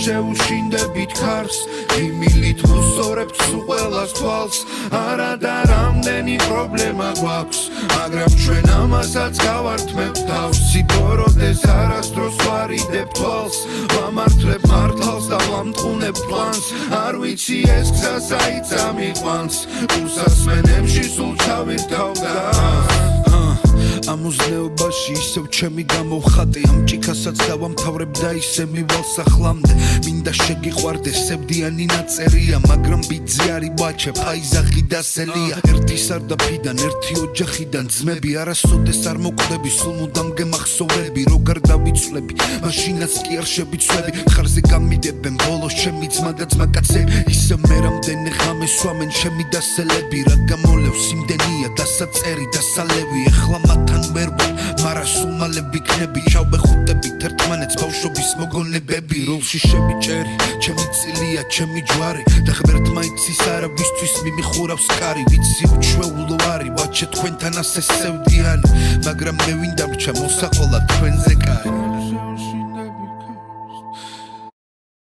შეუშინდებით ქარს იმილით ვუსწორებთ სულ ყველას თვალს არა და რამდენი პრობლემა გვაქვს მაგრამ ჩვენ ამასაც გავართმევთ თავს სიბოროდეს არასდროს ვარიდებ თვალს ვამართლებ მართალს და ვამტყუნებ პლანს არ ვიცი ეს გზა საით ამიყვანს უსასმენებში სულ ჩავირთავ გას ამოზნეობაში ისევ ჩემი გამოვხატე ამ ჭიქასაც დავამთავრებ და ისე მივალ სახლამდე მინდა შეგიყვარდეს სევდიანი ნაწერია მაგრამ ბიძი არის ბაჩე ფაიზახი და სელია ერთი სარდაფიდან ერთი ოჯახიდან ძმები არასოდეს არ მოკვდები სულ მუდამ გემახსოვრები როგარ დავიცვლები მაშინაც კი არ შევიცვლები ხარზე გამიდებენ ბოლოს ჩემი ძმა და ძმაკაცები ისე მე რამდენი ღამე სვამენ ჩემი დასელები რა გამოლევს იმდენია დასაწერი დასალევი ეხლა მათთან ვერ ვარ მარა სულ მალე ვიქნები ჩავბეხუტებით ერთმანეთს ბავშვობის მოგონებები როლში შევიჭერი ჩემი წილია ჩემი ჯვარი და ღმერთმა იცის არავისთვის მიმიხურავს კარი ვიცი უჩვეულო არის ბაჩე თქვენთან ასე სევდიანი მაგრამ მე ვინდა რჩა მოსაყოლა თქვენზე კარი